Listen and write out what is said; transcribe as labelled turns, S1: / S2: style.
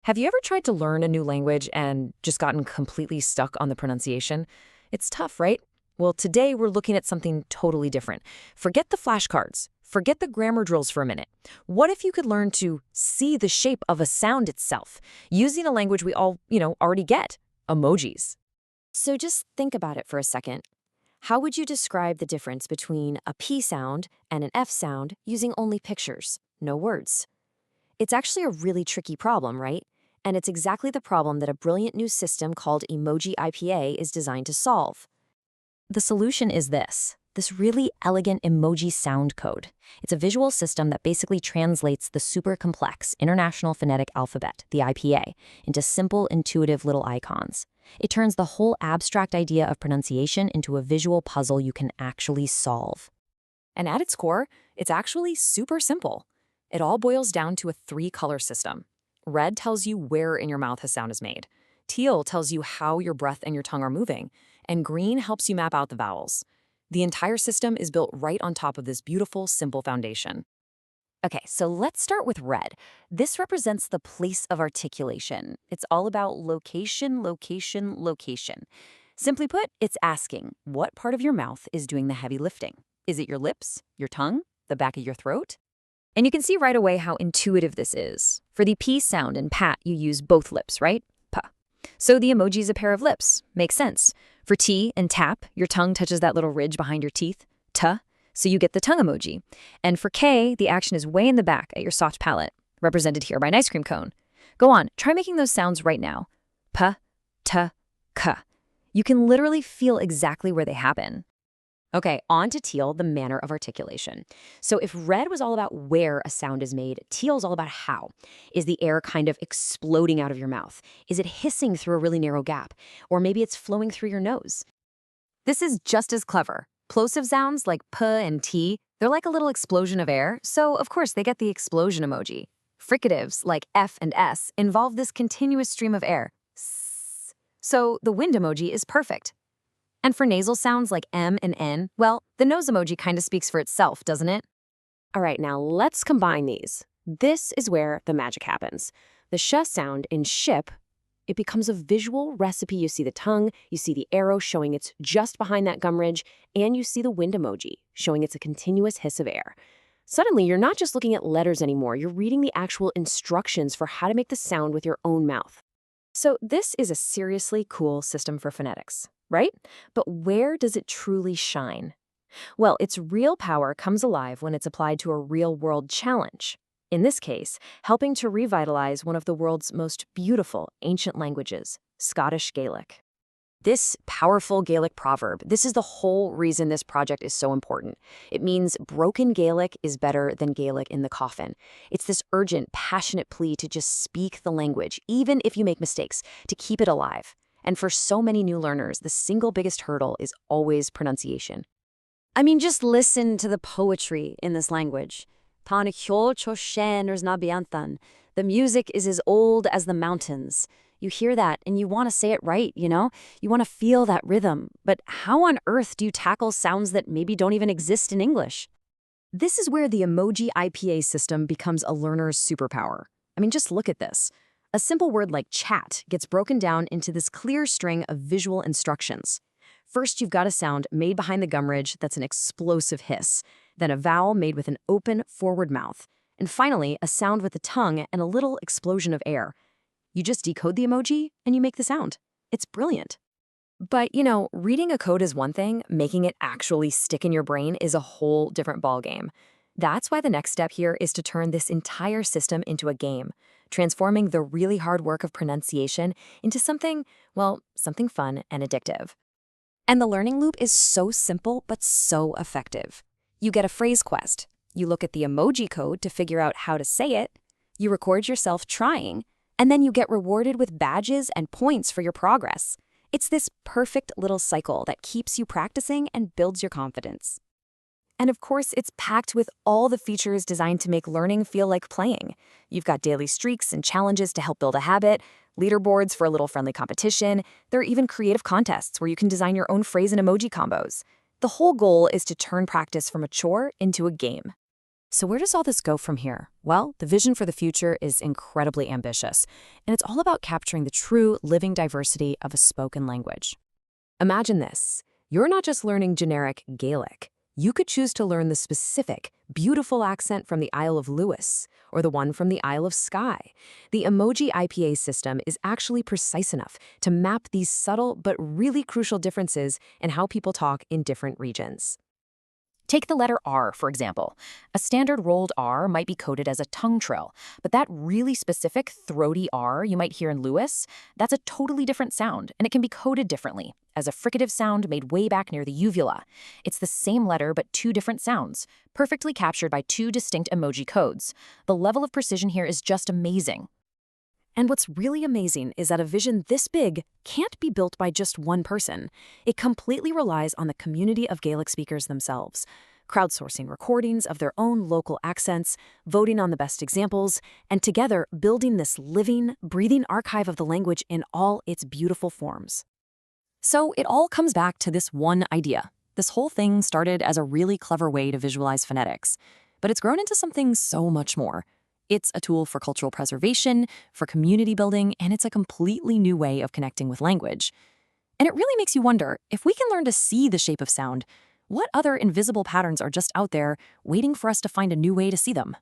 S1: Have you ever tried to learn a new language and just gotten completely stuck on the pronunciation? It's tough, right? Well, today we're looking at something totally different. Forget the flashcards. Forget the grammar drills for a minute. What if you could learn to see the shape of a sound itself, using a language we all, already get, emojis?
S2: So just think about it for a second. How would you describe the difference between a P sound and an F sound using only pictures, no words? It's actually a really tricky problem, right? And it's exactly the problem that a brilliant new system called Emoji IPA is designed to solve. The solution is this really elegant emoji sound code. It's a visual system that basically translates the super complex International Phonetic Alphabet, the IPA, into simple, intuitive little icons. It turns the whole abstract idea of pronunciation into a visual puzzle you can actually solve.
S1: And at its core, it's actually super simple. It all boils down to a three-color system. Red tells you where in your mouth a sound is made. Teal tells you how your breath and your tongue are moving. And green helps you map out the vowels. The entire system is built right on top of this beautiful, simple foundation.
S2: Okay, so let's start with red. This represents the place of articulation. It's all about location, location, location. Simply put, it's asking, what part of your mouth is doing the heavy lifting? Is it your lips, your tongue, the back of your throat? And you can see right away how intuitive this is. For the P sound in pat, you use both lips, right? Pa. So the emoji is a pair of lips. Makes sense. For T and tap, your tongue touches that little ridge behind your teeth. Ta. So you get the tongue emoji. And for K, the action is way in the back at your soft palate, represented here by an ice cream cone. Go on, try making those sounds right now. Pa, ta, ka. You can literally feel exactly where they happen. Okay, on to teal, the manner of articulation. So if red was all about where a sound is made, teal is all about how. Is the air kind of exploding out of your mouth? Is it hissing through a really narrow gap? Or maybe it's flowing through your nose? This is just as clever. Plosive sounds like p and t, they're like a little explosion of air, so of course they get the explosion emoji. Fricatives like f and s involve this continuous stream of air. S. So the wind emoji is perfect. And for nasal sounds like M and N, well, the nose emoji kind of speaks for itself, doesn't it?
S3: All right, now let's combine these. This is where the magic happens. The sh sound in ship, it becomes a visual recipe. You see the tongue, you see the arrow showing it's just behind that gum ridge, and you see the wind emoji showing it's a continuous hiss of air. Suddenly, you're not just looking at letters anymore, you're reading the actual instructions for how to make the sound with your own mouth. So this is a seriously cool system for phonetics, right? But where does it truly shine? Well, its real power comes alive when it's applied to a real-world challenge. In this case, helping to revitalize one of the world's most beautiful ancient languages, Scottish Gaelic. This powerful Gaelic proverb, this is the whole reason this project is so important. It means broken Gaelic is better than Gaelic in the coffin. It's this urgent, passionate plea to just speak the language, even if you make mistakes, to keep it alive. And for so many new learners, the single biggest hurdle is always pronunciation.
S2: I mean, just listen to the poetry in this language. The music is as old as the mountains. You hear that and you want to say it right, you know? You want to feel that rhythm. But how on earth do you tackle sounds that maybe don't even exist in English?
S1: This is where the Emoji IPA system becomes a learner's superpower. I mean, just look at this. A simple word like chat gets broken down into this clear string of visual instructions. First, you've got a sound made behind the gum ridge that's an explosive hiss, then a vowel made with an open, forward mouth, and finally, a sound with a tongue and a little explosion of air. You just decode the emoji and you make the sound. It's brilliant. But, reading a code is one thing, making it actually stick in your brain is a whole different ballgame. That's why the next step here is to turn this entire system into a game, transforming the really hard work of pronunciation into something fun and addictive. And the learning loop is so simple but so effective. You get a phrase quest. You look at the emoji code to figure out how to say it. You record yourself trying. And then you get rewarded with badges and points for your progress. It's this perfect little cycle that keeps you practicing and builds your confidence. And of course, it's packed with all the features designed to make learning feel like playing. You've got daily streaks and challenges to help build a habit, leaderboards for a little friendly competition. There are even creative contests where you can design your own phrase and emoji combos. The whole goal is to turn practice from a chore into a game.
S2: So where does all this go from here? Well, the vision for the future is incredibly ambitious, and it's all about capturing the true living diversity of a spoken language.
S1: Imagine this. You're not just learning generic Gaelic. You could choose to learn the specific, beautiful accent from the Isle of Lewis or the one from the Isle of Skye. The Emoji IPA system is actually precise enough to map these subtle but really crucial differences in how people talk in different regions.
S2: Take the letter R, for example. A standard rolled R might be coded as a tongue trill, but that really specific throaty R you might hear in Lewis, that's a totally different sound, and it can be coded differently, as a fricative sound made way back near the uvula. It's the same letter but two different sounds, perfectly captured by two distinct emoji codes. The level of precision here is just amazing.
S1: And what's really amazing is that a vision this big can't be built by just one person. It completely relies on the community of Gaelic speakers themselves, crowdsourcing recordings of their own local accents, voting on the best examples, and together building this living, breathing archive of the language in all its beautiful forms.
S2: So it all comes back to this one idea. This whole thing started as a really clever way to visualize phonetics, but it's grown into something so much more. It's a tool for cultural preservation, for community building, and it's a completely new way of connecting with language. And it really makes you wonder, if we can learn to see the shape of sound, what other invisible patterns are just out there waiting for us to find a new way to see them?